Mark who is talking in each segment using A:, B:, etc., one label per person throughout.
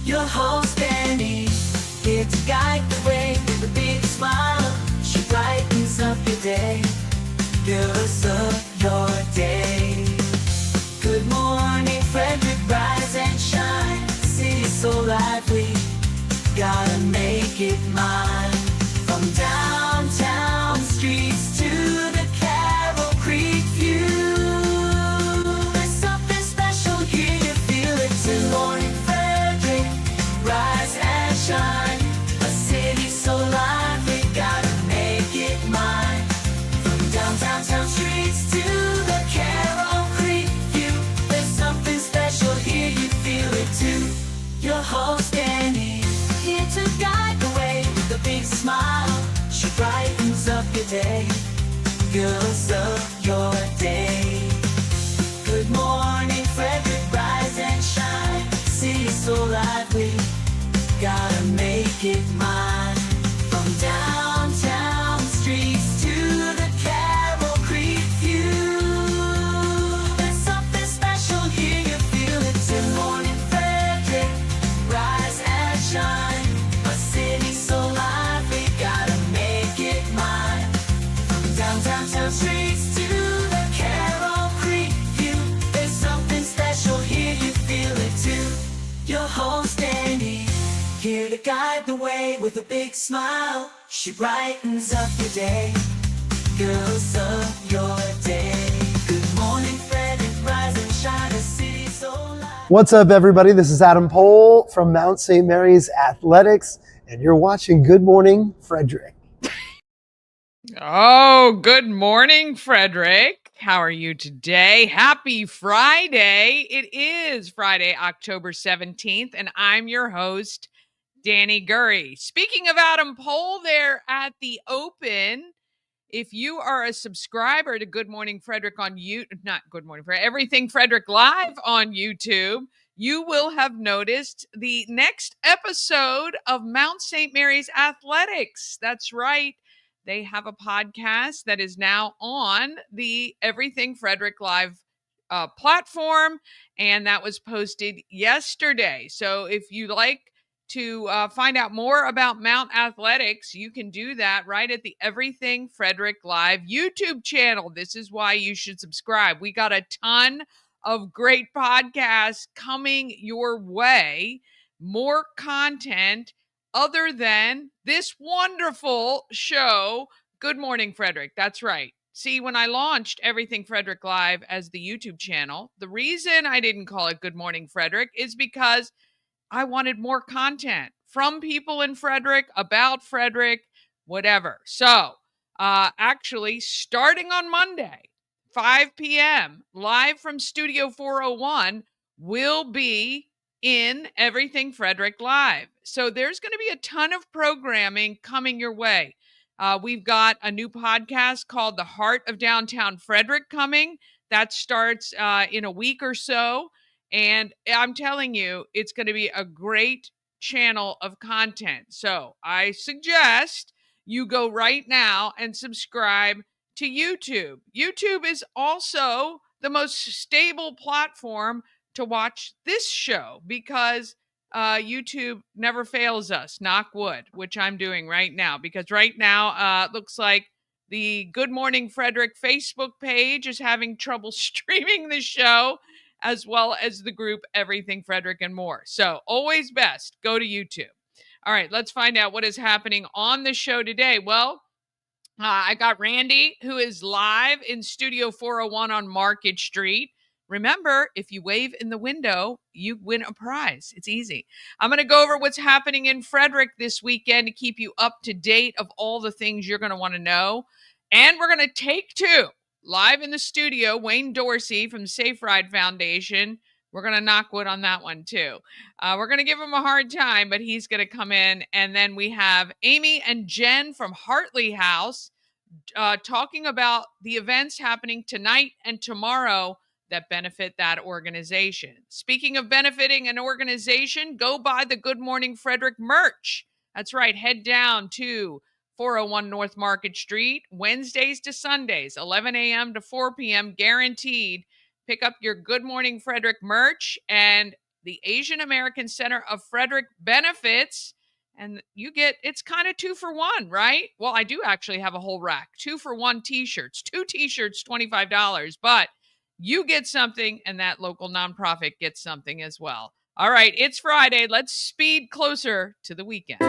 A: Your host Dani, here to guide the way with a big smile. She brightens up your day, girls of your day. Good morning Frederick, rise and shine. The city's so lively, gotta make it mine. From downtown streets to the Carroll Creek view, there's something special here, you feel it too. Good morning Frederick, rise and shine. A city so lively, gotta make it mine. From downtown streets to the Carroll Creek view, there's something special here, you feel it too. Your host Dani, here to guide the way with a big smile. She brightens up your day, girls of your day. Good morning Frederick, rise and shine. City's so lively, gotta make it mine. From downtown streets to the Carroll Creek view, there's something special here, you feel it too. Good morning Frederick, rise and shine. A city so lively, gotta make it mine. From downtown streets to the Carroll Creek view, there's something special here, you feel it too. Your host Dani, here to guide the way with a big smile. She brightens up your day, girls of your day. Good morning Frederick, rise and shine. A city so lively.
B: What's up, everybody? This is Adam Pohl from Mount St. Mary's Athletics, and you're watching Good Morning Frederick.
C: Oh, good morning, Frederick. How are you today? Happy Friday. It is Friday, October 17th, and I'm your host, Dani Gurrie. Speaking of Adam Pohl there at the Open, if you are a subscriber to Good Morning Frederick on YouTube, not Good Morning Frederick, Everything Frederick Live on YouTube, you will have noticed the next episode of Mount St. Mary's Athletics. That's right. They have a podcast that is now on the Everything Frederick Live platform, and that was posted yesterday. So if you like to find out more about Mount Athletics, you can do that right at the Everything Frederick Live YouTube channel. This is why you should subscribe. We got a ton of great podcasts coming your way, more content other than this wonderful show, Good Morning Frederick. That's right. See, when I launched Everything Frederick Live as the YouTube channel, the reason I didn't call it Good Morning Frederick is because I wanted more content from people in Frederick, about Frederick, whatever. So, actually, starting on Monday, 5 p.m., live from Studio 401, will be in Everything Frederick Live. So there's going to be a ton of programming coming your way. We've got a new podcast called The Heart of Downtown Frederick coming. That starts in a week or so. And I'm telling you, it's going to be a great channel of content. So I suggest you go right now and subscribe to YouTube. YouTube is also the most stable platform to watch this show because YouTube never fails us, knock wood, which I'm doing right now. Because right now, it looks like the Good Morning Frederick Facebook page is having trouble streaming the show, as well as the group Everything Frederick and more. So always best, go to YouTube. All right, let's find out what is happening on the show today. Well, I got Randy, who is live in Studio 401 on Market Street. Remember, if you wave in the window, you win a prize. It's easy. I'm going to go over what's happening in Frederick this weekend to keep you up to date of all the things you're going to want to know. And we're going to take two. Live in the studio, Wayne Dorsey from Safe Ride Foundation. We're going to knock wood on that one, too. We're going to give him a hard time, but he's going to come in. And then we have Amy and Jenn from Hartley House talking about the events happening tonight and tomorrow that benefit that organization. Speaking of benefiting an organization, go buy the Good Morning Frederick merch. That's right. Head down to 401 North Market Street, Wednesdays to Sundays, 11 a.m. to 4 p.m. guaranteed. Pick up your Good Morning Frederick merch, and the Asian American Center of Frederick benefits. And it's kind of 2-for-1, right? Well, I do actually have a whole rack, 2-for-1 t-shirts, 2 t-shirts, $25, but you get something and that local nonprofit gets something as well. All right, it's Friday. Let's speed closer to the weekend.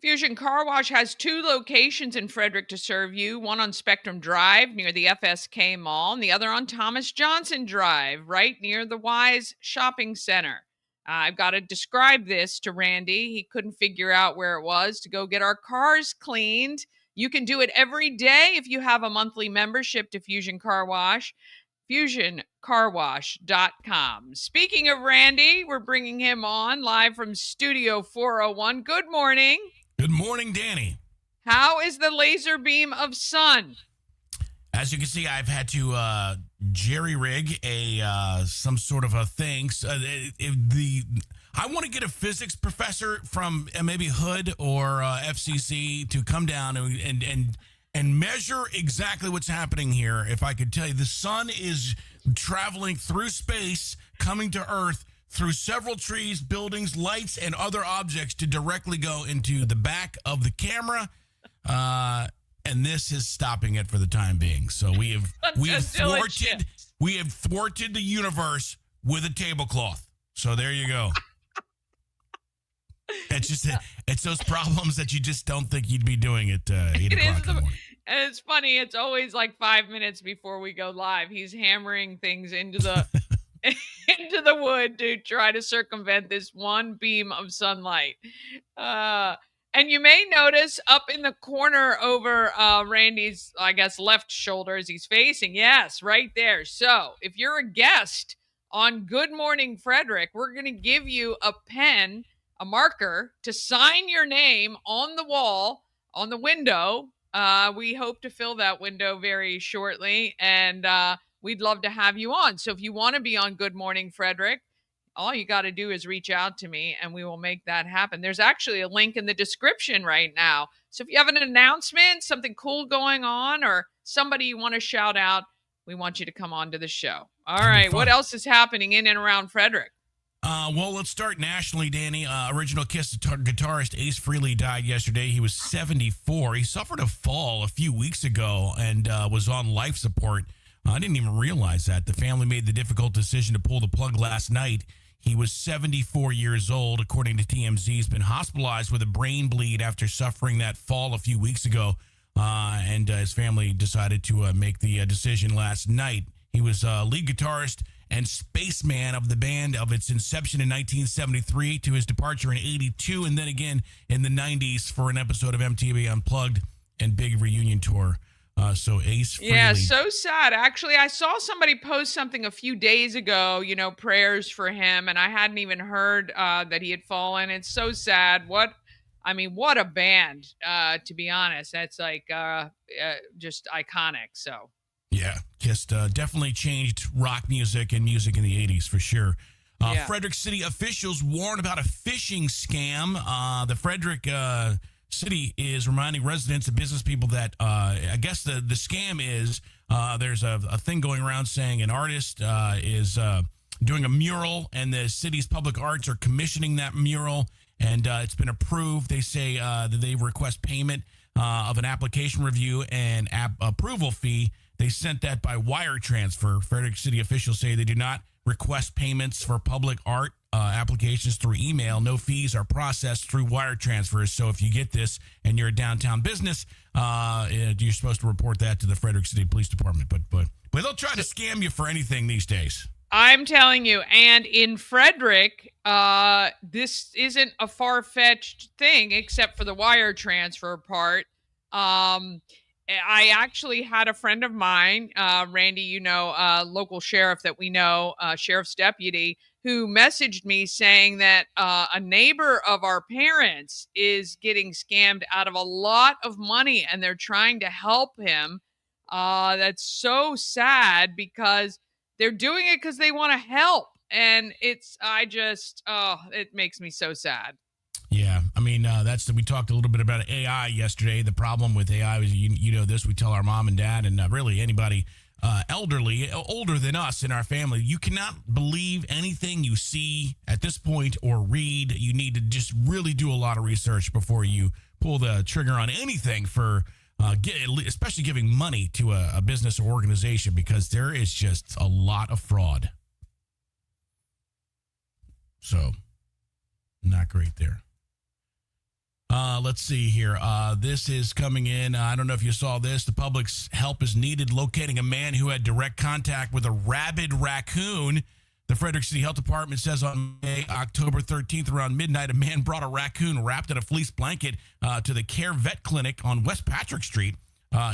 C: Fusion Car Wash has 2 locations in Frederick to serve you, one on Spectrum Drive near the FSK Mall, and the other on Thomas Johnson Drive, right near the Wise Shopping Center. I've got to describe this to Randy. He couldn't figure out where it was to go get our cars cleaned. You can do it every day if you have a monthly membership to Fusion Car Wash. FusionCarWash.com. Speaking of Randy, we're bringing him on live from Studio 401. Good morning.
D: Good morning, Dani.
C: How is the laser beam of sun?
D: As you can see, I've had to jerry rig some sort of a thing. I want to get a physics professor from maybe Hood or FCC to come down and measure exactly what's happening here. If I could tell you, the sun is traveling through space, coming to Earth, through several trees, buildings, lights, and other objects to directly go into the back of the camera. And this is stopping it for the time being. So we have thwarted the universe with a tablecloth. So there you go. It's those problems that you just don't think you'd be doing at 8 o'clock in the morning.
C: And it's funny, it's always like 5 minutes before we go live. He's hammering things into the into the wood to try to circumvent this one beam of sunlight. And you may notice up in the corner over Randy's, I guess, left shoulder as he's facing. Yes, right there. So if you're a guest on Good Morning Frederick, we're going to give you a pen, a marker to sign your name on the wall, on the window. We hope to fill that window very shortly. And we'd love to have you on. So if you want to be on Good Morning Frederick, all you got to do is reach out to me and we will make that happen. There's actually a link in the description right now. So if you have an announcement, something cool going on, or somebody you want to shout out, we want you to come on to the show. All right. What else is happening in and around Frederick?
D: Well, let's start nationally, Dani. Original Kiss guitarist Ace Frehley died yesterday. He was 74. He suffered a fall a few weeks ago and was on life support. I didn't even realize that. The family made the difficult decision to pull the plug last night. He was 74 years old, according to TMZ. He's been hospitalized with a brain bleed after suffering that fall a few weeks ago. And his family decided to make the decision last night. He was lead guitarist and spaceman of the band of its inception in 1973 to his departure in 82, and then again in the 90s for an episode of MTV Unplugged and big reunion tour. So Ace Frehley.
C: Yeah, so sad. Actually, I saw somebody post something a few days ago, prayers for him, and I hadn't even heard that he had fallen. It's so sad. What a band, to be honest. That's like just iconic, so.
D: Yeah, just definitely changed rock music and music in the 80s for sure. Frederick City officials warn about a phishing scam. The Frederick City is reminding residents and business people that I guess the scam is there's a thing going around saying an artist is doing a mural and the city's public arts are commissioning that mural and it's been approved. They say that they request payment of an application review and approval fee. They sent that by wire transfer. Frederick City officials say they do not request payments for public art applications through email. No fees are processed through wire transfers. So if you get this and you're a downtown business, you're supposed to report that to the Frederick City Police Department. But they'll try to scam you for anything these days.
C: I'm telling you, and in Frederick, this isn't a far-fetched thing except for the wire transfer part. I actually had a friend of mine, Randy, local sheriff that we know, sheriff's deputy, who messaged me saying that a neighbor of our parents is getting scammed out of a lot of money and they're trying to help him. That's so sad because they're doing it because they want to help. And it makes me so sad.
D: Yeah, I mean, we talked a little bit about AI yesterday. The problem with AI is, we tell our mom and dad and really anybody elderly, older than us in our family, you cannot believe anything you see at this point or read. You need to just really do a lot of research before you pull the trigger on anything for especially giving money to a business or organization, because there is just a lot of fraud. So, not great there. Let's see here. This is coming in. I don't know if you saw this. The public's help is needed locating a man who had direct contact with a rabid raccoon. The Frederick City Health Department says on October 13th, around midnight, a man brought a raccoon wrapped in a fleece blanket to the Care Vet Clinic on West Patrick Street.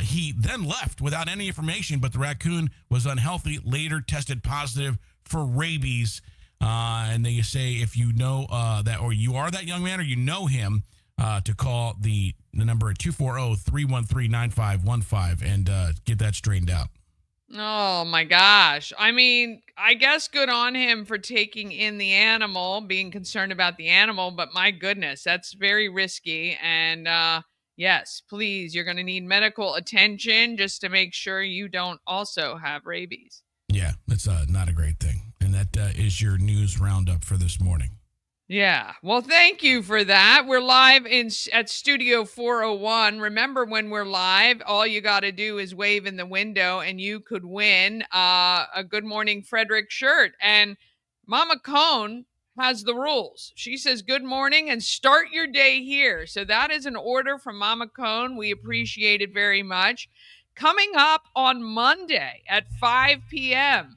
D: He then left without any information, but the raccoon was unhealthy, later tested positive for rabies. And they say if you know that, or you are that young man, or you know him, to call the number at 240-313-9515 and get that straightened out.
C: Oh my gosh. I mean, I guess good on him for taking in the animal, being concerned about the animal, but my goodness, that's very risky. And yes, please, you're going to need medical attention just to make sure you don't also have rabies.
D: Yeah, that's not a great thing. And that is your news roundup for this morning.
C: Yeah. Well, thank you for that. We're live at Studio 401. Remember, when we're live, all you got to do is wave in the window and you could win a Good Morning Frederick shirt. And Mama Cone has the rules. She says, good morning and start your day here. So that is an order from Mama Cone. We appreciate it very much. Coming up on Monday at 5 p.m.,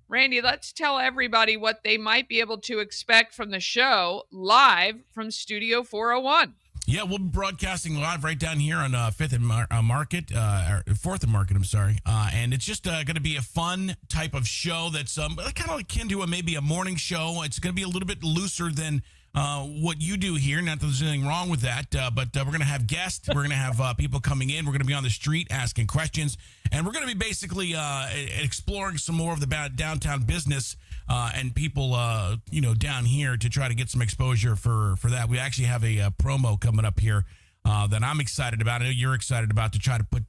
C: Randy, let's tell everybody what they might be able to expect from the show live from Studio 401.
D: Yeah, we'll be broadcasting live right down here on 5th and Market, or 4th and Market, I'm sorry. And it's just going to be a fun type of show that's kind of akin to maybe a morning show. It's going to be a little bit looser than what you do here. Not that there's anything wrong with that, but we're going to have guests. We're going to have people coming in. We're going to be on the street asking questions. And we're going to be basically exploring some more of the downtown business and people, down here to try to get some exposure for that. We actually have a promo coming up here that I'm excited about. I know you're excited about, to try to put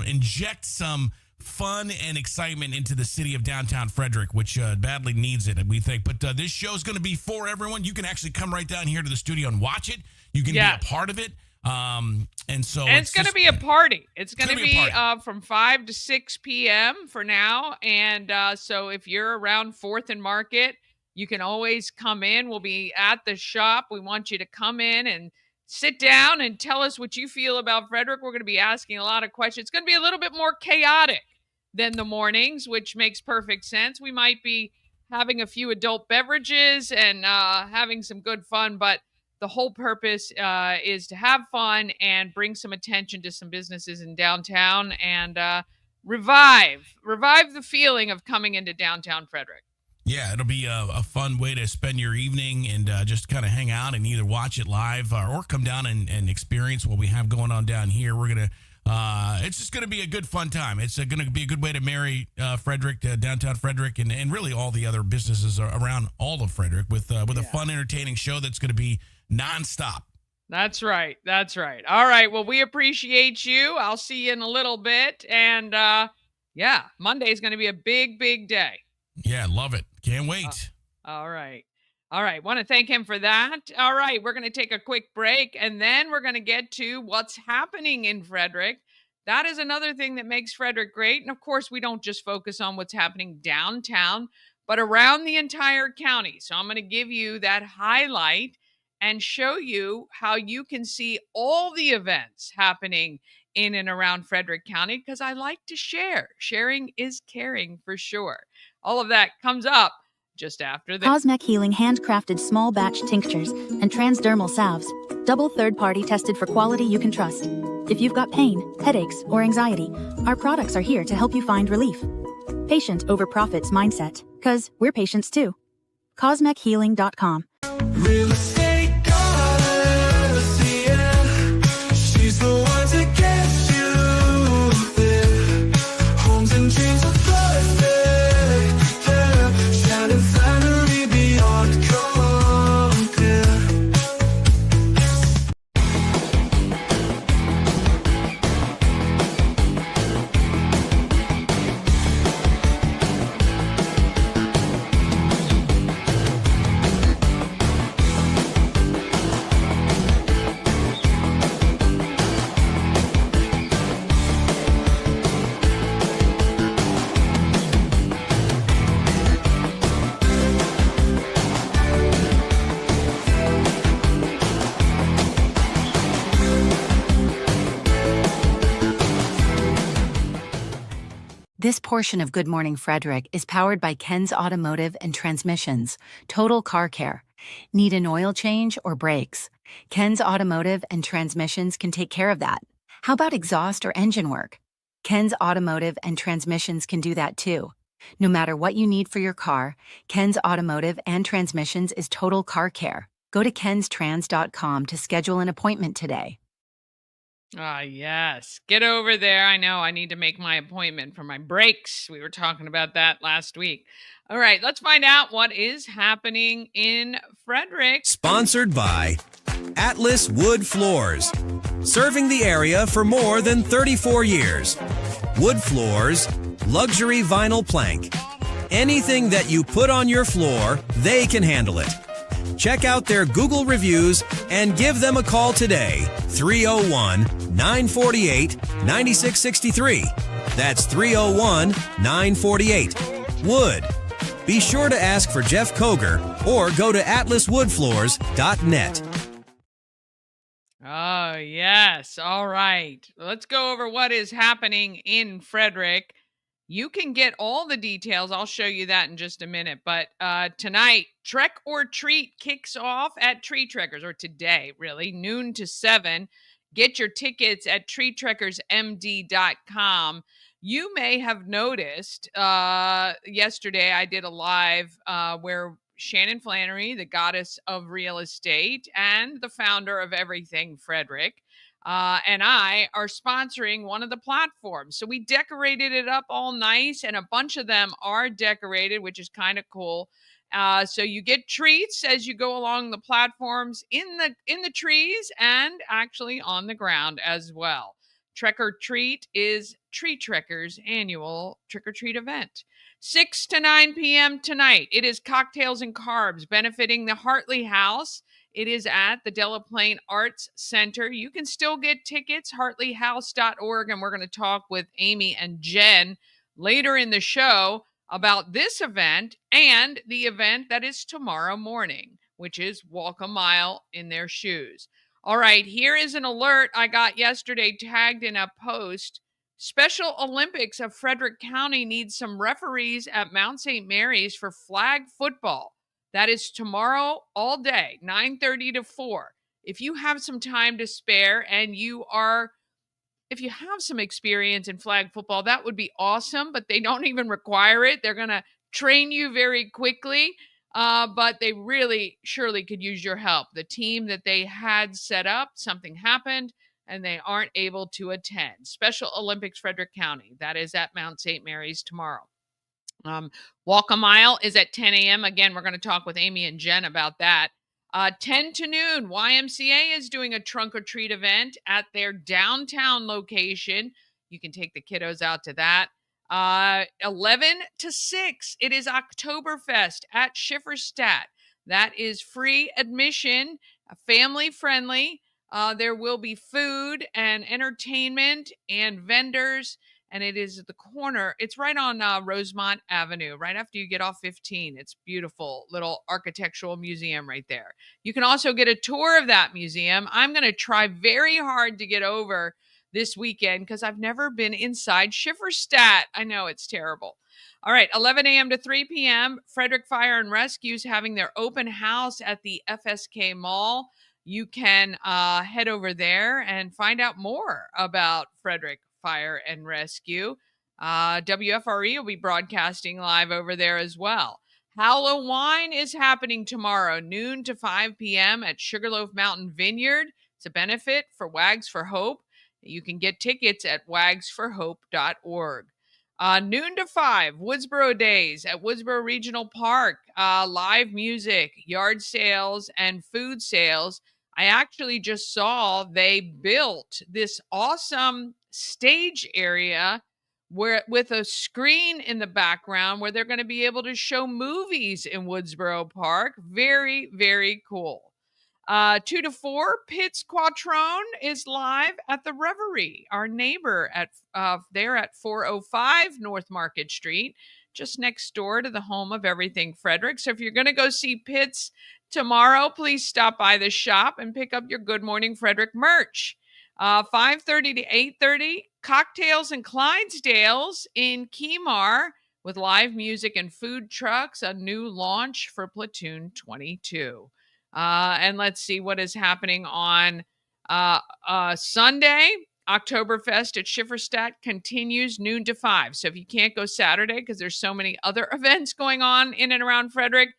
D: inject some fun and excitement into the city of downtown Frederick, which badly needs it, we think. But this show is going to be for everyone. You can actually come right down here to the studio and watch it. You can be a part of it. And it's
C: going to be a party. It's going to be from 5 to 6 p.m. for now. And so if you're around 4th and Market, you can always come in. We'll be at the shop. We want you to come in and sit down and tell us what you feel about Frederick. We're going to be asking a lot of questions. It's going to be a little bit more chaotic than the mornings, which makes perfect sense. We might be having a few adult beverages and having some good fun, but the whole purpose is to have fun and bring some attention to some businesses in downtown and revive the feeling of coming into downtown Frederick.
D: Yeah, it'll be a fun way to spend your evening and just kind of hang out and either watch it live or come down and experience what we have going on down here. We're going to it's just going to be a good fun time. It's going to be a good way to marry Frederick, downtown Frederick, and really all the other businesses around all of Frederick with a fun, entertaining show that's going to be nonstop.
C: That's right. All right. Well, we appreciate you. I'll see you in a little bit. And Monday is going to be a big, big day.
D: Yeah, love it. Can't wait.
C: All right. Want to thank him for that. All right. We're going to take a quick break, and then we're going to get to what's happening in Frederick. That is another thing that makes Frederick great. And of course, we don't just focus on what's happening downtown, but around the entire county. So I'm going to give you that highlight and show you how you can see all the events happening in and around Frederick County, because I like to share. Sharing is caring for sure. All of that comes up just after this.
E: Cosmec Healing handcrafted small batch tinctures and transdermal salves, double third-party tested for quality you can trust. If you've got pain, headaches, or anxiety, our products are here to help you find relief. Patient over profits mindset, 'cause we're patients too. CosmecHealing.com.
A: Real estate goddess, yeah. She's the one to get you there. Homes and dreams are perfect, yeah. Shannon Flannery beyond compare.
F: This portion of Good Morning Frederick is powered by Ken's Automotive and Transmissions, Total Car Care. Need an oil change or brakes? Ken's Automotive and Transmissions can take care of that. How about exhaust or engine work? Ken's Automotive and Transmissions can do that too. No matter what you need for your car, Ken's Automotive and Transmissions is Total Car Care. Go to kenstrans.com to schedule an appointment today.
C: Ah, yes. Get over there. I know I need to make my appointment for my brakes. We were talking about that last week. All right, let's find out what is happening in Frederick.
G: Sponsored by Atlas Wood Floors. Serving the area for more than 34 years. Wood floors, luxury vinyl plank. Anything that you put on your floor, they can handle it. Check out their Google reviews and give them a call today. 301-948-9663. That's 301-948. Wood. Be sure to ask for Jeff Koger or go to atlaswoodfloors.net.
C: Oh, yes. All right. Let's go over what is happening in Frederick. You can get all the details. I'll show you that in just a minute. But tonight, Trek or Treat kicks off at Tree Trekkers, or today, really, noon to 7. Get your tickets at treetrekkersmd.com. You may have noticed yesterday I did a live where Shannon Flannery, the goddess of real estate and the founder of Everything Frederick, and I are sponsoring one of the platforms. So we decorated it up all nice, and a bunch of them are decorated, which is kind of cool. So you get treats as you go along the platforms in the trees and actually on the ground as well. Trek or Treat is Tree Trekkers' annual trick-or-treat event. 6 to 9 p.m. tonight. It is Cocktails and Carbs benefiting the Hartley House. It is at the Delaplane Arts Center. You can still get tickets, hartleyhouse.org, and we're going to talk with Amy and Jenn later in the show about this event and the event that is tomorrow morning, which is Walk a Mile in Their Shoes. All right, here is an alert I got yesterday tagged in a post. Special Olympics of Frederick County needs some referees at Mount St. Mary's for flag football. That is tomorrow all day, 9:30 to 4. If you have some time to spare and if you have some experience in flag football, that would be awesome, but they don't even require it. They're going to train you very quickly, but they really surely could use your help. The team that they had set up, something happened, and they aren't able to attend. Special Olympics Frederick County. That is at Mount St. Mary's tomorrow. Walk a Mile is at 10 a.m. Again, we're going to talk with Amy and Jenn about that. 10 to noon, YMCA is doing a trunk or treat event at their downtown location. You can take the kiddos out to that. 11 to 6, it is Oktoberfest at Schifferstadt. That is free admission, family friendly. There will be food and entertainment and vendors. And it is at the corner. It's right on Rosemont Avenue, right after you get off 15. It's beautiful little architectural museum right there. You can also get a tour of that museum. I'm going to try very hard to get over this weekend because I've never been inside Schifferstadt. I know it's terrible. All right, 11 a.m. to 3 p.m., Frederick Fire and Rescue is having their open house at the FSK Mall. You can head over there and find out more about Frederick Fire and Rescue. WFRE will be broadcasting live over there as well. Halloween is happening tomorrow, noon to 5 p.m. at Sugarloaf Mountain Vineyard. It's a benefit for Wags for Hope. You can get tickets at wagsforhope.org. Noon to 5, Woodsboro Days at Woodsboro Regional Park. Live music, yard sales, and food sales. I actually just saw they built this awesome stage area where with a screen in the background where they're going to be able to show movies in Woodsboro Park. Very, very cool. 2 to 4, Pitt's Quattrone is live at the Reverie, our neighbor at there at 405 North Market Street, just next door to the home of Everything Frederick. So if you're going to go see Pitt's tomorrow, please stop by the shop and pick up your Good Morning Frederick merch. 5:30 to 8:30, Cocktails and Clydesdales in Kemar with live music and food trucks, a new launch for Platoon 22. And let's see what is happening on Sunday. Oktoberfest at Schifferstadt continues noon to 5. So if you can't go Saturday because there's so many other events going on in and around Frederick,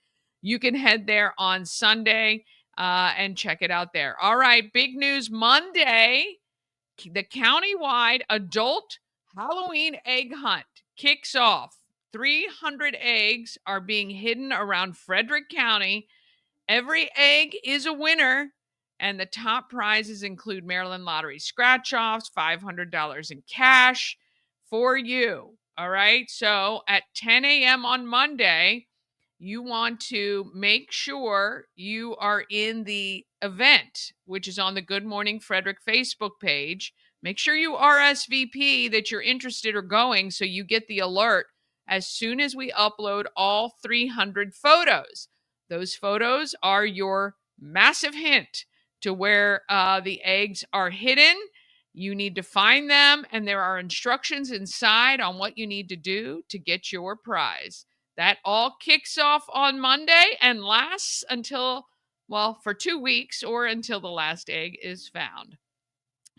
C: you can head there on Sunday and check it out there. All right, big news Monday. The countywide adult Halloween egg hunt kicks off. 300 eggs are being hidden around Frederick County. Every egg is a winner, and the top prizes include Maryland Lottery scratch-offs, $500 in cash for you. All right, so at 10 a.m. on Monday, you want to make sure you are in the event, which is on the Good Morning Frederick Facebook page. Make sure you RSVP that you're interested or going so you get the alert as soon as we upload all 300 photos. Those photos are your massive hint to where the eggs are hidden. You need to find them, and there are instructions inside on what you need to do to get your prize. That all kicks off on Monday and lasts until, well, for 2 weeks or until the last egg is found.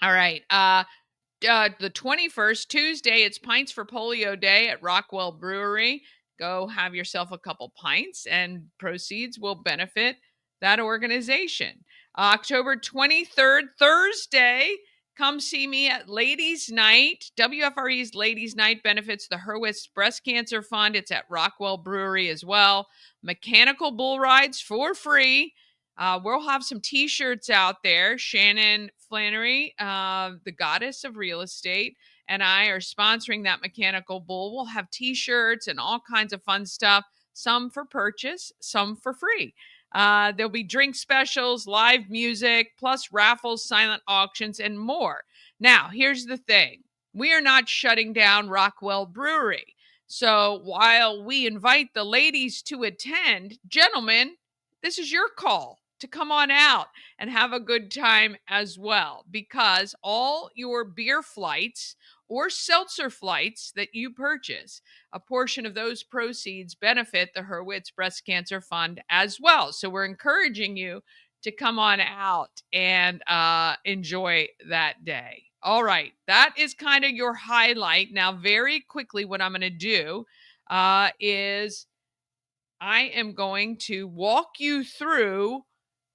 C: All right. The 21st, Tuesday, it's Pints for Polio Day at Rockwell Brewery. Go have yourself a couple pints, and proceeds will benefit that organization. October 23rd, Thursday, come see me at Ladies Night. WFRE's Ladies Night benefits the Hurwitz Breast Cancer Fund. It's at Rockwell Brewery as well. Mechanical bull rides for free. We'll have some T-shirts out there. Shannon Flannery, the goddess of real estate, and I are sponsoring that mechanical bull. We'll have T-shirts and all kinds of fun stuff, some for purchase, some for free. There'll be drink specials, live music, plus raffles, silent auctions, and more. Now, here's the thing. We are not shutting down Rockwell Brewery. So while we invite the ladies to attend, gentlemen, this is your call to come on out and have a good time as well, because all your beer flights or seltzer flights that you purchase, a portion of those proceeds benefit the Hurwitz Breast Cancer Fund as well. So we're encouraging you to come on out and enjoy that day. All right, that is kind of your highlight. Now, very quickly, what I'm going to do is I am going to walk you through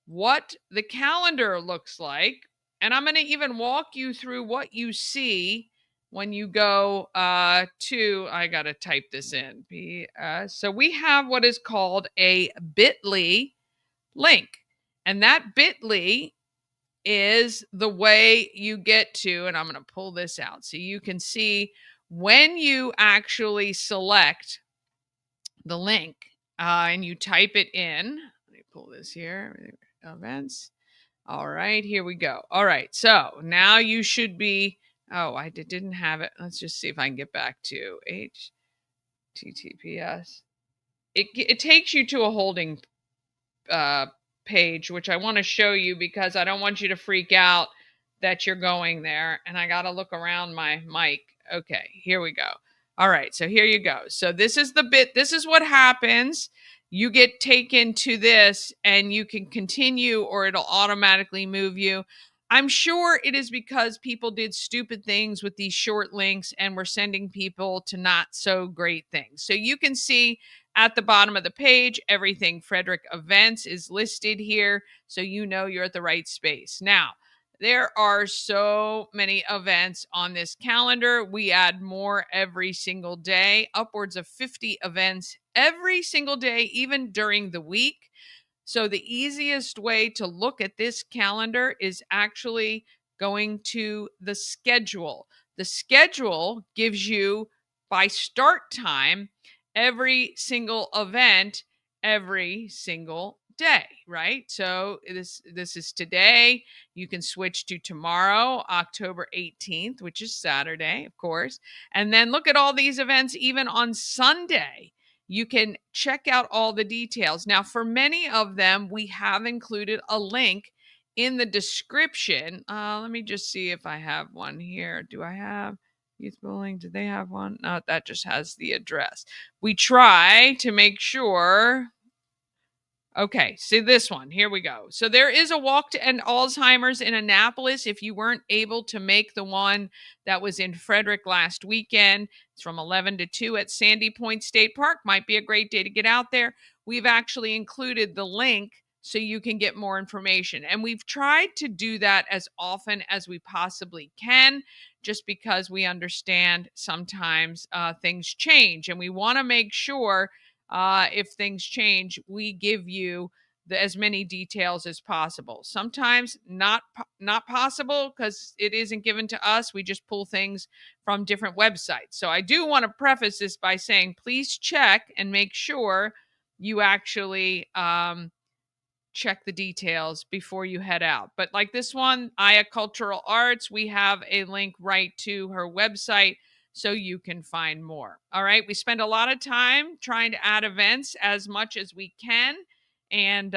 C: what the calendar looks like, and I'm going to even walk you through what you see when you go to, I got to type this in. So we have what is called a bit.ly link, and that bit.ly is the way you get to, and I'm going to pull this out so you can see when you actually select the link and you type it in. Let me pull this here. Events. All right, here we go. All right, so now you should be, I didn't have it. Let's just see if I can get back to HTTPS. It takes you to a holding page, which I want to show you because I don't want you to freak out that you're going there. And I got to look around my mic. Okay, here we go. All right, so here you go. So this is the bit. This is what happens. You get taken to this and you can continue, or it'll automatically move you. I'm sure it is because people did stupid things with these short links and we're sending people to not so great things. So you can see at the bottom of the page, everything Frederick events is listed here. So you know you're at the right space. Now, there are so many events on this calendar. We add more every single day, upwards of 50 events every single day, even during the week. So the easiest way to look at this calendar is actually going to the schedule. The schedule gives you by start time every single event every single day, right? So this is today. You can switch to tomorrow, October 18th, which is Saturday, of course. And then look at all these events even on Sunday. You can check out all the details. Now, for many of them, we have included a link in the description. Let me just see if I have one here. Do I have youth bowling? Do they have one? No, that just has the address. We try to make sure. Okay, see this one. Here we go. So there is a walk to end Alzheimer's in Annapolis. If you weren't able to make the one that was in Frederick last weekend, it's from 11 to 2 at Sandy Point State Park. Might be a great day to get out there. We've actually included the link so you can get more information. And we've tried to do that as often as we possibly can, just because we understand sometimes things change. And we want to make sure if things change, we give you as many details as possible. Sometimes not possible because it isn't given to us. We just pull things from different websites. So I do want to preface this by saying, please check and make sure you actually check the details before you head out. But like this one, Aya Cultural Arts, we have a link right to her website so you can find more. All right. We spend a lot of time trying to add events as much as we can. And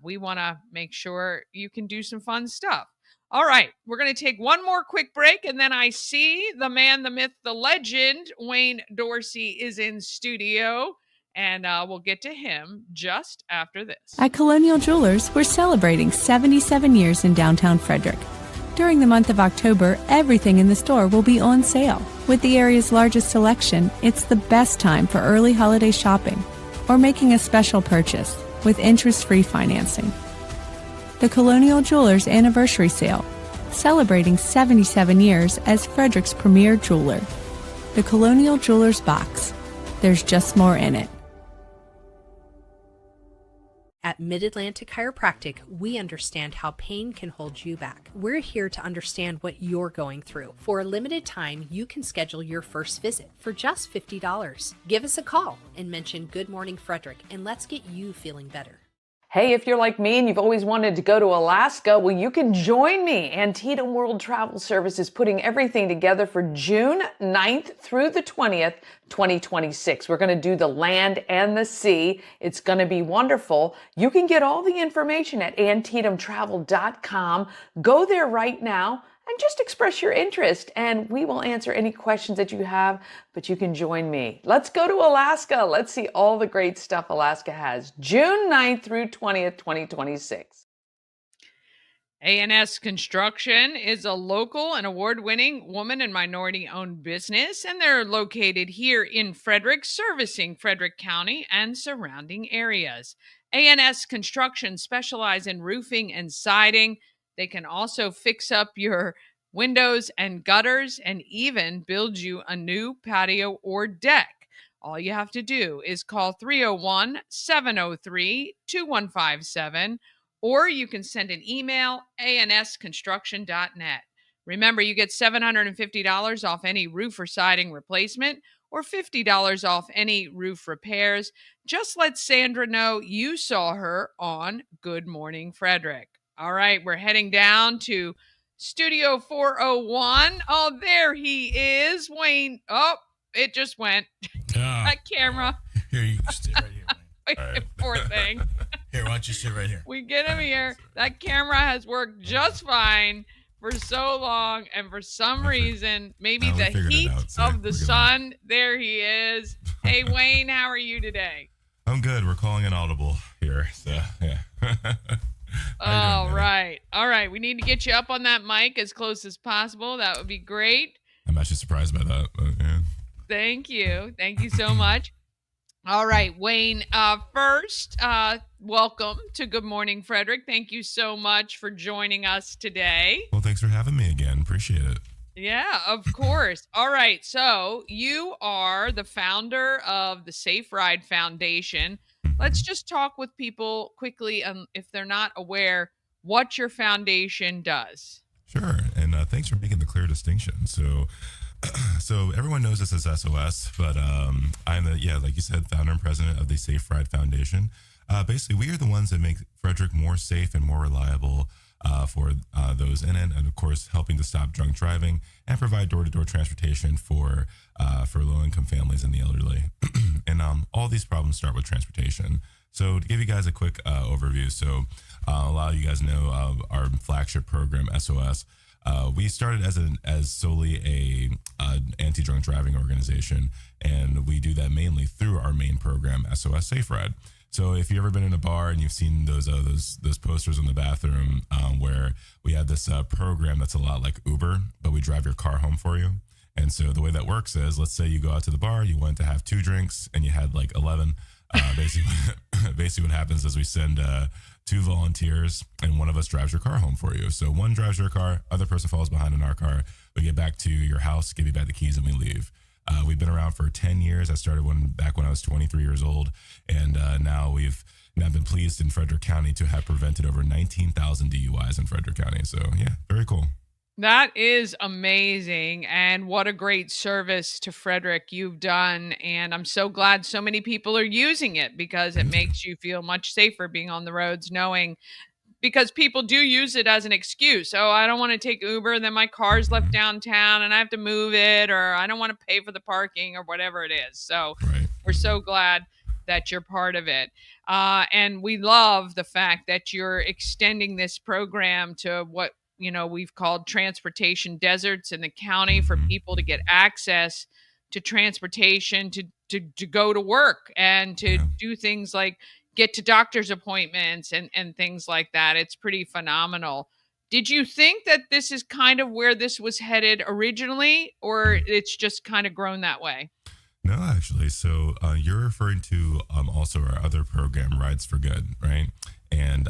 C: we want to make sure you can do some fun stuff. All right. We're going to take one more quick break. And then I see the man, the myth, the legend, Wayne Dorsey is in studio. And we'll get to him just after this.
H: At Colonial Jewelers, we're celebrating 77 years in downtown Frederick. During the month of October, everything in the store will be on sale. With the area's largest selection, it's the best time for early holiday shopping or making a special purchase with interest-free financing. The Colonial Jewelers Anniversary Sale, celebrating 77 years as Frederick's premier jeweler. The Colonial Jewelers Box. There's just more in it.
I: At Mid-Atlantic Chiropractic, we understand how pain can hold you back. We're here to understand what you're going through. For a limited time, you can schedule your first visit for just $50. Give us a call and mention Good Morning Frederick, and let's get you feeling better.
J: Hey, if you're like me and you've always wanted to go to Alaska, well, you can join me. Antietam World Travel Service is putting everything together for June 9th through the 20th, 2026. We're going to do the land and the sea. It's going to be wonderful. You can get all the information at antietamtravel.com. Go there right now and just express your interest, and we will answer any questions that you have, but you can join me. Let's go to Alaska. Let's see all the great stuff Alaska has. June 9th through 20th, 2026.
C: A&S Construction is a local and award-winning woman and minority-owned business, and they're located here in Frederick, servicing Frederick County and surrounding areas. A&S Construction specializes in roofing and siding. They can also fix up your windows and gutters and even build you a new patio or deck. All you have to do is call 301-703-2157, or you can send an email, ansconstruction.net. Remember, you get $750 off any roof or siding replacement or $50 off any roof repairs. Just let Sandra know you saw her on Good Morning Frederick. All right, we're heading down to Studio 401. Oh, there he is, Wayne. Oh, it just went. That camera.
D: Here, you can stay right here, Wayne.
C: Poor thing.
D: Here, why don't you sit right here?
C: We get him here. That camera has worked just fine for so long, and for some reason, maybe the heat of the sun, there he is. Hey, Wayne, how are you today?
K: I'm good. We're calling an audible here, so yeah.
C: All right. We need to get you up on that mic as close as possible. That would be great.
K: I'm actually surprised by that. But, yeah.
C: Thank you so much. All right, Wayne, first, welcome to Good Morning Frederick. Thank you so much for joining us today.
K: Well, thanks for having me again. Appreciate it.
C: Yeah, of course. All right, so you are the founder of the Safe Ride Foundation. Let's just talk with people quickly, if they're not aware, what your foundation does.
K: Sure, and thanks for making the clear distinction. So everyone knows this as SOS, but I'm like you said, founder and president of the Safe Ride Foundation. Basically, we are the ones that make Frederick more safe and more reliable for those in it, and of course, helping to stop drunk driving and provide door-to-door transportation for low-income families and the elderly. And all these problems start with transportation. So to give you guys a quick overview, so a lot of you guys know our flagship program, SOS. We started as solely a anti-drunk driving organization, and we do that mainly through our main program, SOS Safe Ride. So if you've ever been in a bar and you've seen those posters in the bathroom where we have this program that's a lot like Uber, but we drive your car home for you. And so the way that works is, let's say you go out to the bar, you went to have 2 drinks, and you had like 11. Basically what happens is we send 2 volunteers, and one of us drives your car home for you. So one drives your car, other person falls behind in our car. We get back to your house, give you back the keys, and we leave. We've been around for 10 years. I started back when I was 23 years old, and now I've been pleased in Frederick County to have prevented over 19,000 DUIs in Frederick County. So yeah, very cool.
C: That is amazing, and what a great service to Frederick you've done, and I'm so glad so many people are using it, because it makes you feel much safer being on the roads, knowing, because people do use it as an excuse. Oh, I don't want to take Uber, and then my car's left downtown and I have to move it, or I don't want to pay for the parking, or whatever it is. So we're so glad that you're part of it. And we love the fact that you're extending this program to what we've called transportation deserts in the county, for people to get access to transportation, to go to work and to do things like get to doctor's appointments and things like that. It's pretty phenomenal. Did you think that this is kind of where this was headed originally, or it's just kind of grown that way?
K: No, actually. So you're referring to also our other program, Rides for Good, right? And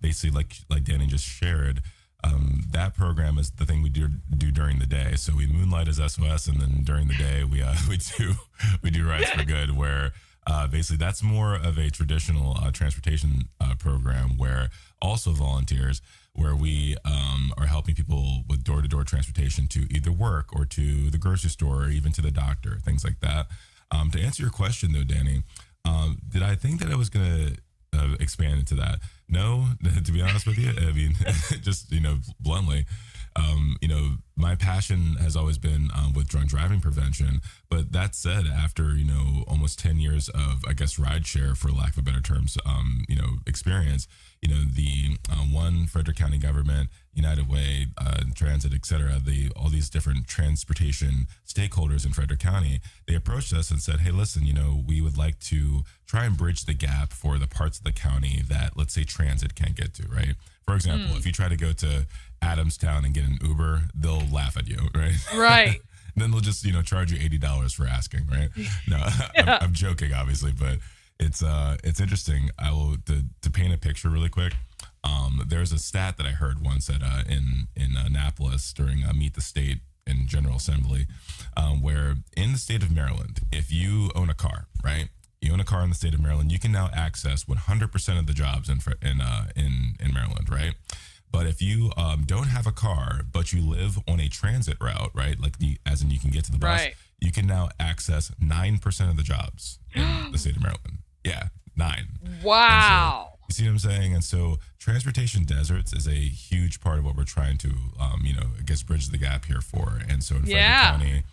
K: basically, like Dani just shared, that program is the thing we do during the day. So we moonlight as SOS, and then during the day we do Rides for Good, where basically that's more of a traditional transportation program, where also volunteers, where we are helping people with door-to-door transportation to either work or to the grocery store or even to the doctor, things like that. To answer your question though, Dani, did I think that I was going to expand into that? No, to be honest with you. I mean, just, bluntly, my passion has always been with drunk driving prevention. But that said, after, almost 10 years of, I guess, rideshare, for lack of a better terms, experience, the one Frederick County government, United Way, Transit, etc., all these different transportation stakeholders in Frederick County, they approached us and said, hey, listen, we would like to try and bridge the gap for the parts of the county that, let's say, transit can't get to, right? For example, if you try to go to Adamstown and get an Uber, they'll laugh at you, right?
C: Right.
K: Then they'll just, charge you $80 for asking, right? No, I'm joking, obviously, but it's interesting. To paint a picture really quick. There's a stat that I heard once in Annapolis during Meet the State in General Assembly, where in the state of Maryland, if you own a car, right? You own a car in the state of Maryland, you can now access 100% of the jobs in Maryland, right? But if you don't have a car, but you live on a transit route, right? As in you can get to the bus, you can now access 9% of the jobs in the state of Maryland. Yeah, 9.
C: Wow.
K: So, you see what I'm saying? And so transportation deserts is a huge part of what we're trying to, I guess, bridge the gap here for. And so in Frederick County,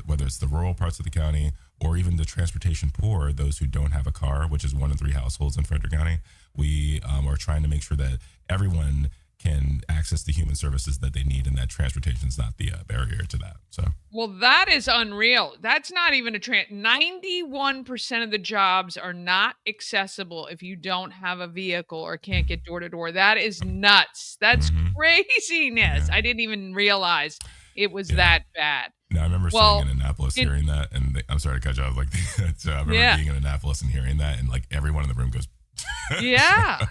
K: whether it's the rural parts of the county or even the transportation poor, those who don't have a car, which is 1 in 3 households in Frederick County. We are trying to make sure that everyone can access the human services that they need, and that transportation is not the barrier to that. So,
C: well, that is unreal. That's not even a 91% of the jobs are not accessible if you don't have a vehicle or can't get door to door. That is nuts. That's craziness.
K: Yeah.
C: I didn't even realize it was that bad.
K: No, I remember sitting in Annapolis hearing that, and I'm sorry to cut you off. Like, so I remember being in Annapolis and hearing that, and like everyone in the room goes,
C: yeah.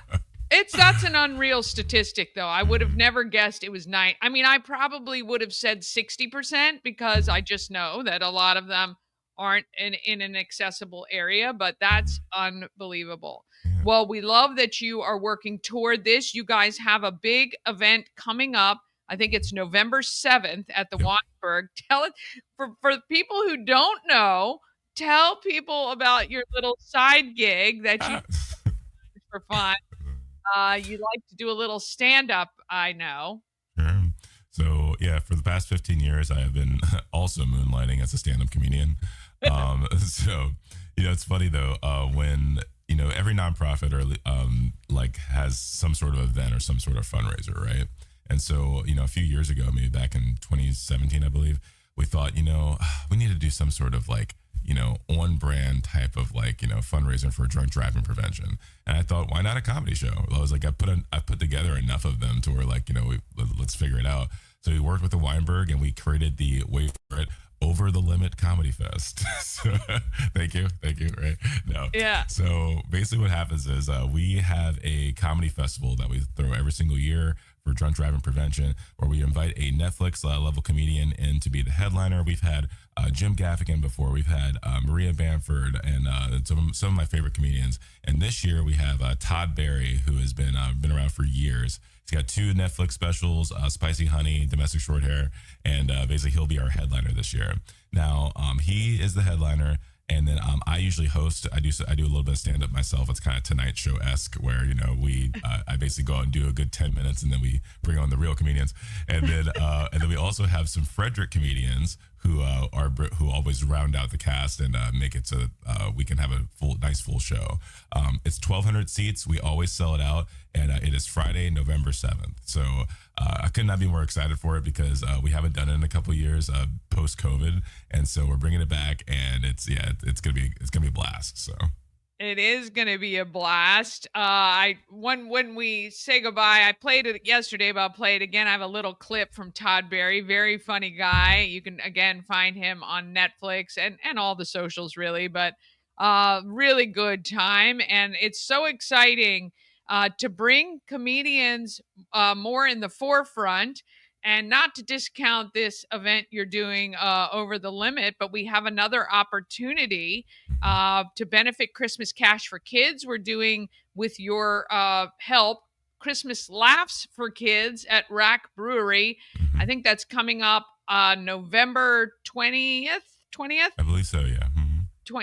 C: That's an unreal statistic, though. I would have never guessed it was 9. I mean, I probably would have said 60% because I just know that a lot of them aren't in an accessible area, but that's unbelievable.
K: Yeah.
C: Well, we love that you are working toward this. You guys have a big event coming up. I think it's November 7th at the Weinberg. Tell it for people who don't know, tell people about your little side gig that you do for fun. You like to do a little stand-up, I know.
K: Sure. So, yeah, for the past 15 years, I have been also moonlighting as a stand-up comedian. So, it's funny, though, when, every nonprofit or like has some sort of event or some sort of fundraiser, right? And so, a few years ago, maybe back in 2017, I believe, we thought, we need to do some sort of like, on brand type of like, fundraising for drunk driving prevention. And I thought, why not a comedy show? I was like, I put together enough of them to where like, let's figure it out. So we worked with the Weinberg and we created the Wait for It Over the Limit Comedy Fest. So, thank you. Right. No.
C: Yeah.
K: So basically what happens is we have a comedy festival that we throw every single year for drunk driving prevention, where we invite a Netflix level comedian in to be the headliner. We've had Jim Gaffigan before. We've had Maria Bamford and some of my favorite comedians. And this year we have Todd Barry, who has been around for years. He's got 2 Netflix specials, Spicy Honey, Domestic Short Hair, and basically he'll be our headliner this year. Now, he is the headliner. And then I usually host. I do a little bit of stand up myself. It's kind of Tonight Show-esque, where I basically go out and do a good 10 minutes, and then we bring on the real comedians. And then we also have some Frederick comedians who always round out the cast and make it so we can have a nice full show. It's 1,200 seats. We always sell it out, and it is Friday, November 7th. So I could not be more excited for it because we haven't done it in a couple of years post COVID, and so we're bringing it back, and it's gonna be a blast. So.
C: It is going to be a blast. When we say goodbye, I played it yesterday, but I'll play it again. I have a little clip from Todd Barry, very funny guy. You can again find him on Netflix and all the socials, really. But really good time, and it's so exciting to bring comedians more in the forefront. And not to discount this event you're doing over the limit, but we have another opportunity to benefit Christmas Cash for Kids. We're doing, with your help, Christmas Laughs for Kids at Rack Brewery. I think that's coming up November 20th?
K: I believe so, yeah.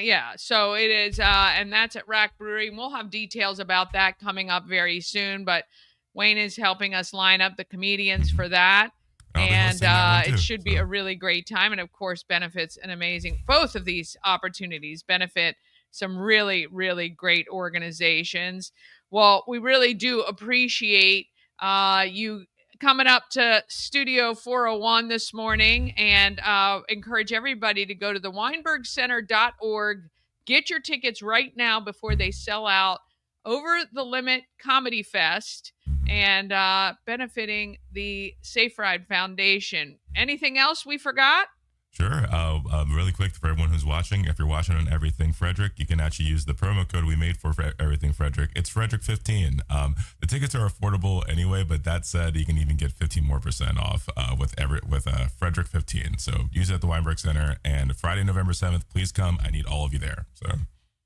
C: Yeah, so it is, and that's at Rack Brewery. We'll have details about that coming up very soon, but Wayne is helping us line up the comedians for that. And it should be a really great time. And of course, both of these opportunities benefit some really, really great organizations. Well, we really do appreciate you coming up to Studio 401 this morning, and encourage everybody to go to the WeinbergCenter.org. Get your tickets right now before they sell out. Over the Limit Comedy Fest, and benefiting the Safe Ride Foundation. Anything else we forgot?
K: Sure. Really quick for everyone who's watching, if you're watching on Everything Frederick, you can actually use the promo code we made for Everything Frederick. It's Frederick15. The tickets are affordable anyway, but that said, you can even get 15% more off with Frederick15. So use it at the Weinberg Center, and Friday, November 7th, please come. I need all of you there. So.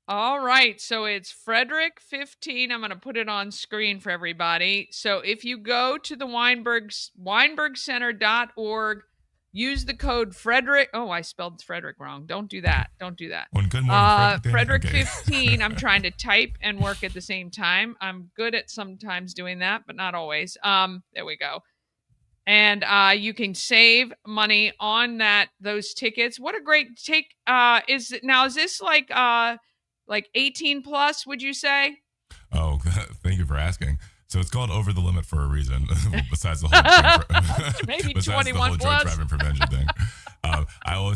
C: All right, so it's Frederick 15. I'm going to put it on screen for everybody. So if you go to the WeinbergCenter.org, use the code Frederick. Oh, I spelled Frederick wrong. Don't do that.
K: On Good Morning
C: Frederick 15. I'm trying to type and work at the same time. I'm good at sometimes doing that, but not always. There we go. And you can save money on those tickets. What a great take. Is this like 18 plus, would you say?
K: Oh, thank you for asking. So it's called Over the Limit for a reason. Besides the whole
C: maybe
K: besides
C: 21
K: the whole
C: plus.
K: drunk driving prevention thing. I will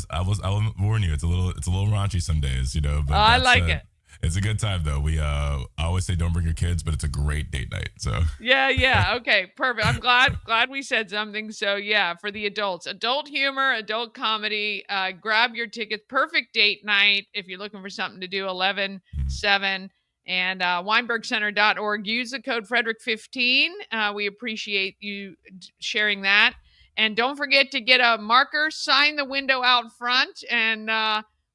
K: warn you, it's a little raunchy some days, you know. But
C: I like it.
K: It's a good time though. I always say don't bring your kids, but it's a great date night. So
C: Yeah. Okay, perfect. I'm glad we said something. So yeah, for the adults, adult humor, adult comedy. Grab your tickets. Perfect date night if you're looking for something to do. 11/7 and WeinbergCenter.org. Use the code Frederick15. We appreciate you sharing that. And don't forget to get a marker, sign the window out front, and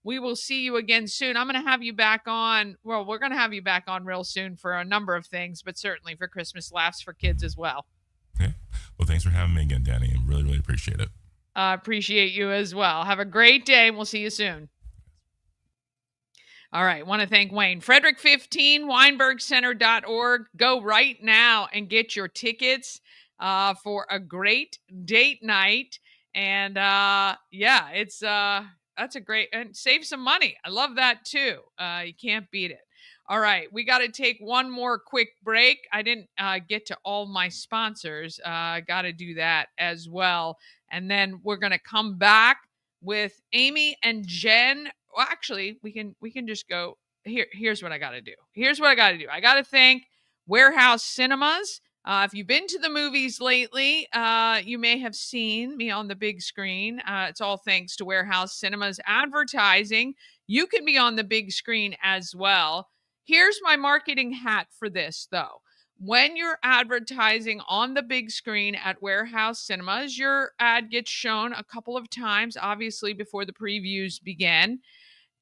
C: we will see you again soon. I'm going to have you back on. Well, we're going to have you back on real soon for a number of things, but certainly for Christmas laughs for kids as well.
K: Okay. Well, thanks for having me again, Dani. I really, really appreciate it.
C: Appreciate you as well. Have a great day, and we'll see you soon. All right. Want to thank Wayne. Frederick15, WeinbergCenter.org. Go right now and get your tickets for a great date night. And that's a great, and save some money. I love that too. You can't beat it. All right. We got to take one more quick break. I didn't get to all my sponsors. Got to do that as well. And then we're going to come back with Amy and Jenn. Well, actually, we can just go here. Here's what I got to do. I got to thank Warehouse Cinemas. If you've been to the movies lately, you may have seen me on the big screen. It's all thanks to Warehouse Cinemas advertising. You can be on the big screen as well. Here's my marketing hat for this, though. When you're advertising on the big screen at Warehouse Cinemas, your ad gets shown a couple of times, obviously, before the previews begin.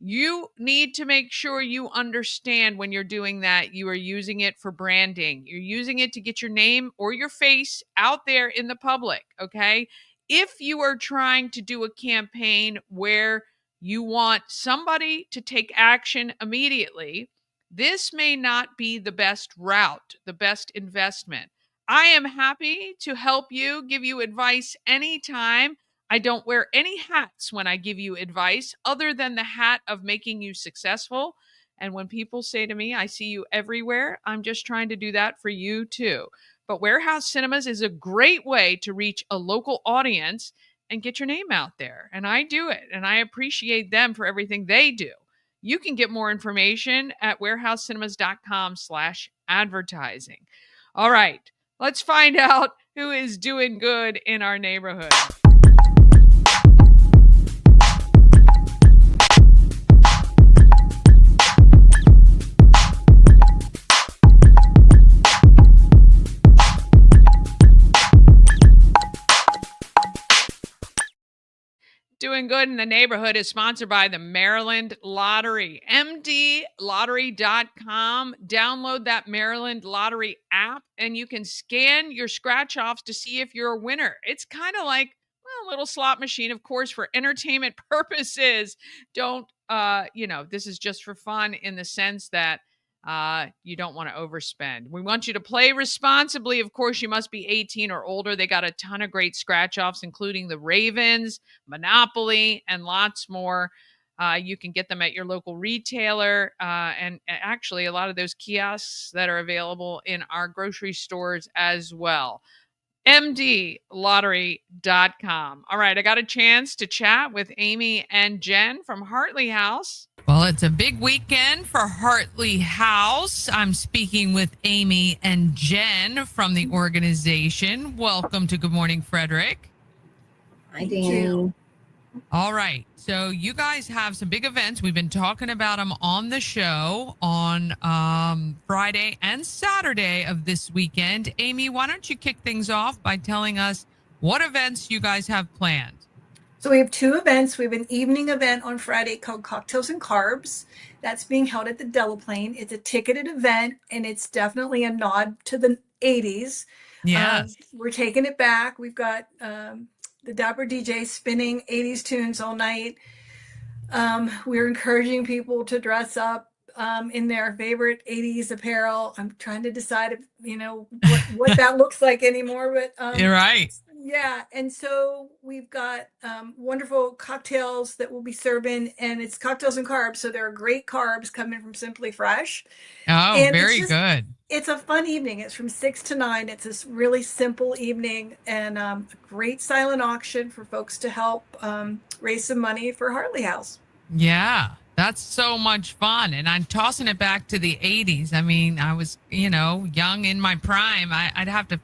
C: You need to make sure you understand when you're doing that, you are using it for branding. You're using it to get your name or your face out there in the public, okay? If you are trying to do a campaign where you want somebody to take action immediately, this may not be the best route, the best investment. I am happy to help you, give you advice anytime. I don't wear any hats when I give you advice other than the hat of making you successful. And when people say to me, I see you everywhere, I'm just trying to do that for you too. But Warehouse Cinemas is a great way to reach a local audience and get your name out there. And I do it. And I appreciate them for everything they do. You can get more information at warehousecinemas.com/advertising. All right, let's find out who is doing good in our neighborhood. Doing Good in the Neighborhood is sponsored by the Maryland Lottery. MDLottery.com. Download that Maryland Lottery app and you can scan your scratch offs to see if you're a winner. It's kind of like a little slot machine, of course, for entertainment purposes. Don't, this is just for fun in the sense that you don't want to overspend. We want you to play responsibly. Of course, you must be 18 or older. They got a ton of great scratch offs, including the Ravens, Monopoly, and lots more. You can get them at your local retailer, and actually a lot of those kiosks that are available in our grocery stores as well. MDLottery.com. All right, I got a chance to chat with Amy and Jenn from Hartley House. Well, it's a big weekend for Hartley House. I'm speaking with Amy and Jenn from the organization. Welcome to Good Morning Frederick.
L: Hi, Dani.
C: All right. So you guys have some big events. We've been talking about them on the show on Friday and Saturday of this weekend. Amy, why don't you kick things off by telling us what events you guys have planned?
L: So we have two events. We have an evening event on Friday called Cocktails and Carbs. That's being held at the Delaplane. It's a ticketed event, and it's definitely a nod to the 80s.
C: Yes.
L: We're taking it back. We've got the Dapper DJ spinning 80s tunes all night. We're encouraging people to dress up in their favorite 80s apparel. I'm trying to decide if, what that looks like anymore, but
C: you're right.
L: Yeah, and so we've got wonderful cocktails that we'll be serving, and it's cocktails and carbs. So there are great carbs coming from Simply Fresh,
C: Oh,
L: and
C: very good.
L: it's a fun evening. It's from 6 to 9. It's this really simple evening, and a great silent auction for folks to help raise some money for Hartley House.
C: Yeah, that's so much fun. And I'm tossing it back to the 80s. I mean, I was, young in my prime. I'd have to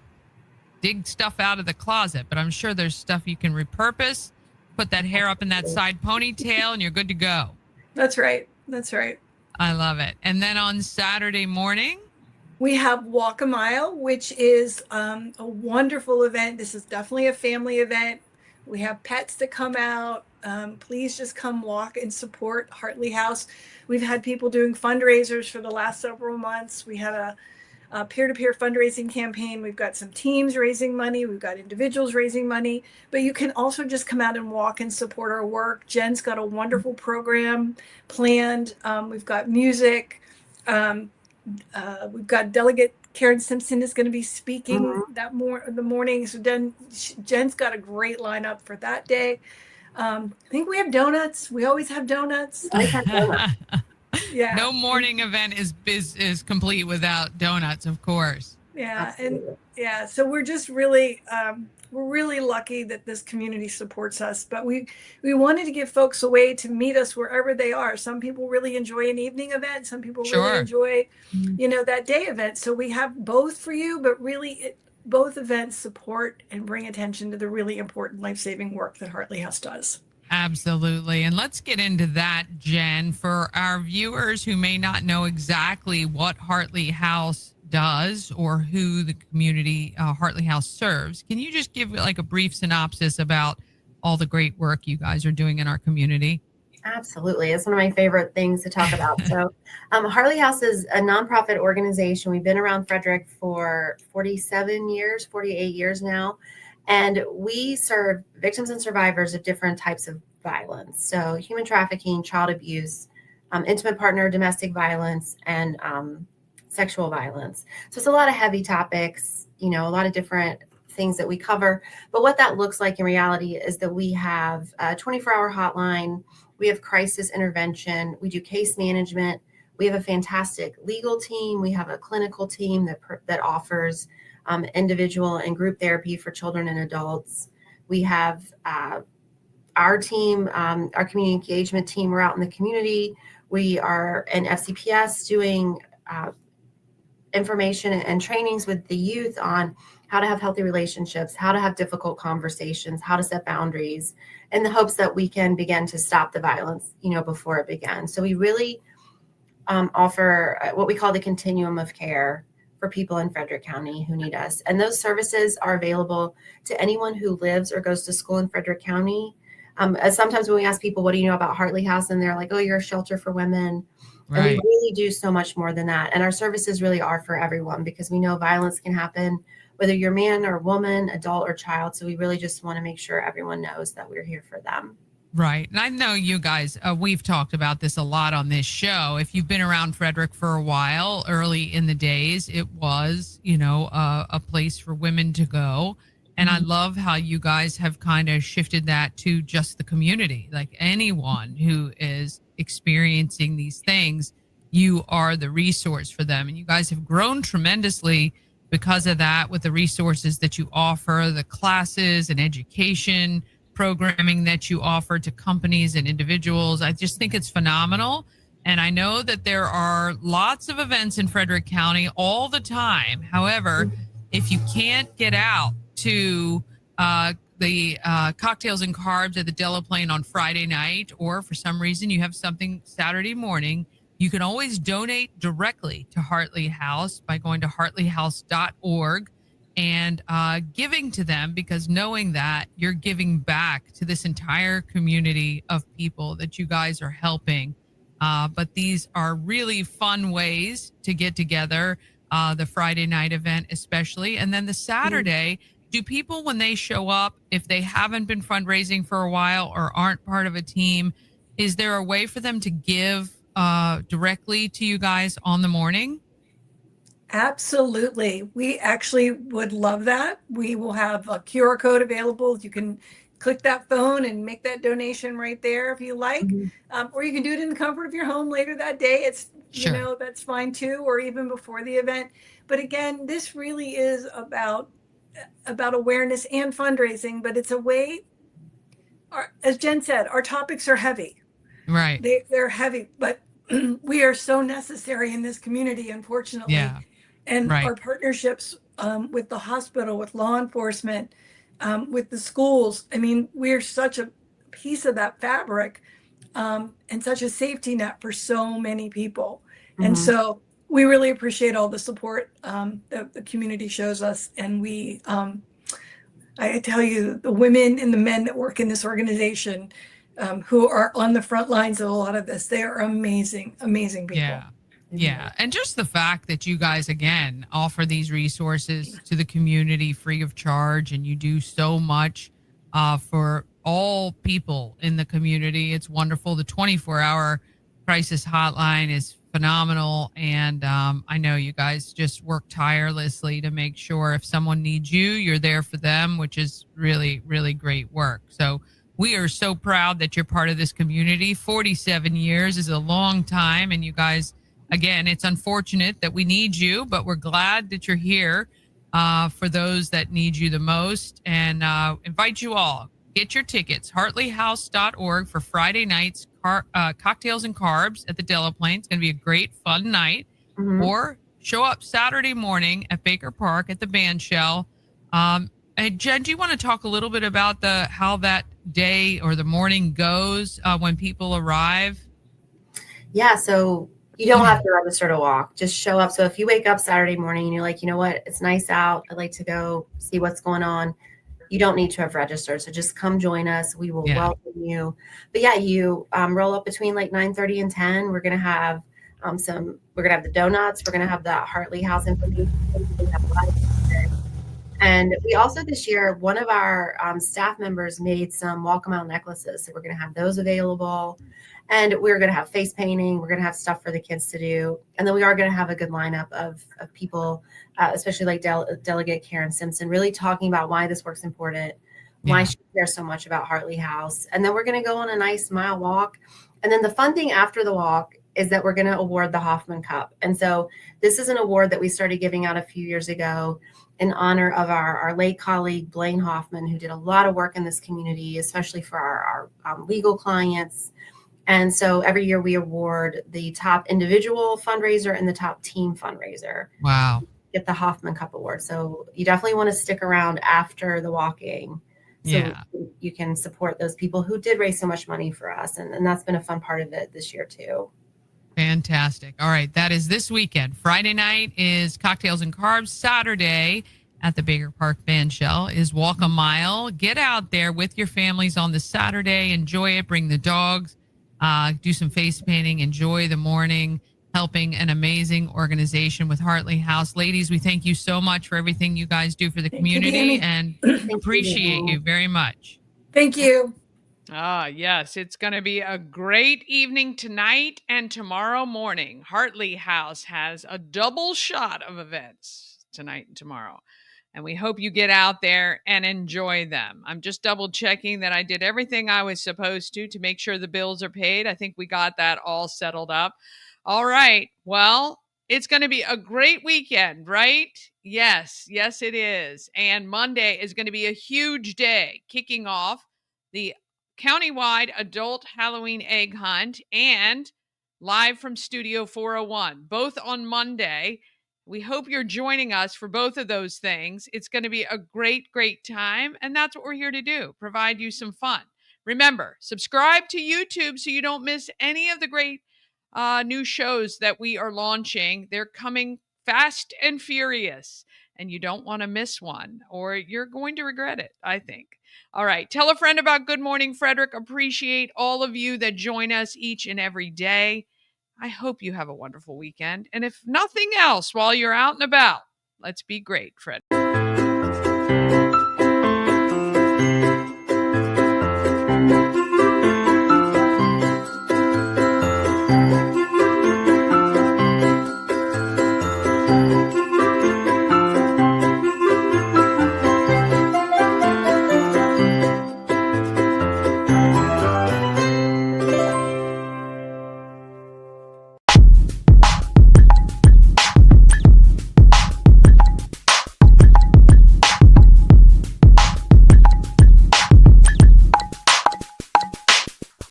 C: dig stuff out of the closet, but I'm sure there's stuff you can repurpose, put that hair up in that side ponytail, and you're good to go.
L: That's right. That's right.
C: I love it. And then on Saturday morning,
L: we have Walk a Mile, which is a wonderful event. This is definitely a family event. We have pets that come out. Please just come walk and support Hartley House. We've had people doing fundraisers for the last several months. We had a peer-to-peer fundraising campaign. We've got some teams raising money. We've got individuals raising money, but you can also just come out and walk and support our work. Jen's got a wonderful program planned. We've got music. We've got Delegate Karen Simpson is going to be speaking the morning. So Jen's got a great lineup for that day. I think we have donuts. We always have donuts. Yeah.
C: No morning event is complete without donuts, of course.
L: Yeah. Absolutely. And yeah, so we're just really we're really lucky that this community supports us, but we wanted to give folks a way to meet us wherever they are. Some people really enjoy an evening event, some people really enjoy that day event. So we have both for you, but really both events support and bring attention to the really important life-saving work that Hartley House does.
C: Absolutely. And let's get into that, Jenn. For our viewers who may not know exactly what Hartley House does or who the community Hartley House serves, can you just give like a brief synopsis about all the great work you guys are doing in our community?
M: Absolutely. It's one of my favorite things to talk about. So Hartley House is a nonprofit organization. We've been around Frederick for 48 years now. And we serve victims and survivors of different types of violence. So human trafficking, child abuse, intimate partner, domestic violence, and sexual violence. So it's a lot of heavy topics, a lot of different things that we cover. But what that looks like in reality is that we have a 24-hour hotline. We have crisis intervention. We do case management. We have a fantastic legal team. We have a clinical team that offers individual and group therapy for children and adults. We have our team, our community engagement team. We're out in the community. We are in FCPS doing information and trainings with the youth on how to have healthy relationships, how to have difficult conversations, how to set boundaries, in the hopes that we can begin to stop the violence, before it begins. So we really offer what we call the continuum of care for people in Frederick County who need us. And those services are available to anyone who lives or goes to school in Frederick County. Sometimes when we ask people, what do you know about Hartley House? And they're like, oh, you're a shelter for women. Right. And we really do so much more than that. And our services really are for everyone, because we know violence can happen, whether you're man or woman, adult or child. So we really just want to make sure everyone knows that we're here for them.
C: Right. And I know you guys, we've talked about this a lot on this show. If you've been around Frederick for a while, early in the days, it was, a place for women to go. And I love how you guys have kind of shifted that to just the community. Like anyone who is experiencing these things, you are the resource for them. And you guys have grown tremendously because of that, with the resources that you offer, the classes and education programming that you offer to companies and individuals. I just think it's phenomenal. And I know that there are lots of events in Frederick County all the time. However, if you can't get out to the cocktails and carbs at the Delaplane on Friday night, or for some reason you have something Saturday morning, you can always donate directly to Hartley House by going to hartleyhouse.org and giving to them, because knowing that you're giving back to this entire community of people that you guys are helping. But these are really fun ways to get together, the Friday night event especially. And then the Saturday, do people, when they show up, if they haven't been fundraising for a while or aren't part of a team, is there a way for them to give directly to you guys on the morning?
L: Absolutely. We actually would love that. We will have a QR code available. You can click that phone and make that donation right there if you like. Or you can do it in the comfort of your home later that day. It's,
C: Sure.
L: that's fine too, or even before the event. But again, this really is about awareness and fundraising, but it's a way, as Jen said, our topics are heavy.
C: Right.
L: They're heavy, but we are so necessary in this community, unfortunately.
C: Yeah.
L: And
C: Right.
L: our partnerships with the hospital, with law enforcement, with the schools. I mean, we're such a piece of that fabric and such a safety net for so many people. And so we really appreciate all the support that the community shows us. And I tell you, the women and the men that work in this organization who are on the front lines of a lot of this, they are amazing, amazing people.
C: Yeah. Yeah. And just the fact that you guys, again, offer these resources to the community free of charge, and you do so much for all people in the community. It's wonderful. The 24-hour crisis hotline is phenomenal. And I know you guys just work tirelessly to make sure if someone needs you, you're there for them, which is really, really great work. So we are so proud that you're part of this community. 47 years is a long time. And you guys, again, it's unfortunate that we need you, but we're glad that you're here for those that need you the most. And invite you all, get your tickets, hartleyhouse.org for Friday nights, cocktails and carbs at the Delaplane. It's going to be a great, fun night. Or show up Saturday morning at Baker Park at the band shell. And Jen, do you want to talk a little bit about how that day or the morning goes when people arrive?
M: Yeah, so you don't have to register to walk. Just show up. So if you wake up Saturday morning and you're like, you know what, it's nice out, I'd like to go see what's going on, you don't need to have registered. So just come join us. We will welcome you. But yeah, you roll up between like 9:30 and 10. We're going to have we're going to have the donuts. We're going to have the Hartley House information. And we also this year, one of our staff members made some walk mile necklaces. So we're going to have those available. And we're going to have face painting. We're going to have stuff for the kids to do. And then we are going to have a good lineup of people, especially like Delegate Karen Simpson, really talking about why this work's important, why she cares so much about Hartley House. And then we're going to go on a nice mile walk. And then the fun thing after the walk is that we're going to award the Hoffman Cup. And so this is an award that we started giving out a few years ago in honor of our late colleague, Blaine Hoffman, who did a lot of work in this community, especially for our legal clients. And so every year we award the top individual fundraiser and the top team fundraiser.
C: Wow.
M: Get the Hoffman Cup Award. So you definitely want to stick around after the walking so you can support those people who did raise so much money for us. And that's been a fun part of it this year too.
C: Fantastic. All right. That is this weekend. Friday night is Cocktails and Carbs. Saturday at the Baker Park Band Shell is Walk a Mile. Get out there with your families on the Saturday. Enjoy it. Bring the dogs. Do some face painting. Enjoy the morning. Helping an amazing organization with Hartley House. Ladies, we thank you so much for everything you guys do for the community and appreciate you very much.
L: Thank you.
C: Yes, it's going to be a great evening tonight and tomorrow morning. Hartley House has a double shot of events tonight and tomorrow. And we hope you get out there and enjoy them. I'm just double checking that I did everything I was supposed to make sure the bills are paid. I think we got that all settled up. All right. Well, it's going to be a great weekend, right? Yes, it is. And Monday is going to be a huge day, kicking off the countywide adult Halloween egg hunt and live from Studio 401, both on Monday. We hope you're joining us for both of those things. It's going to be a great, great time. And that's what we're here to do, provide you some fun. Remember, subscribe to YouTube so you don't miss any of the great new shows that we are launching. They're coming fast and furious, and you don't want to miss one, or you're going to regret it, I think. All right. Tell a friend about Good Morning Frederick. Appreciate all of you that join us each and every day. I hope you have a wonderful weekend. And if nothing else, while you're out and about, let's be great, Fred.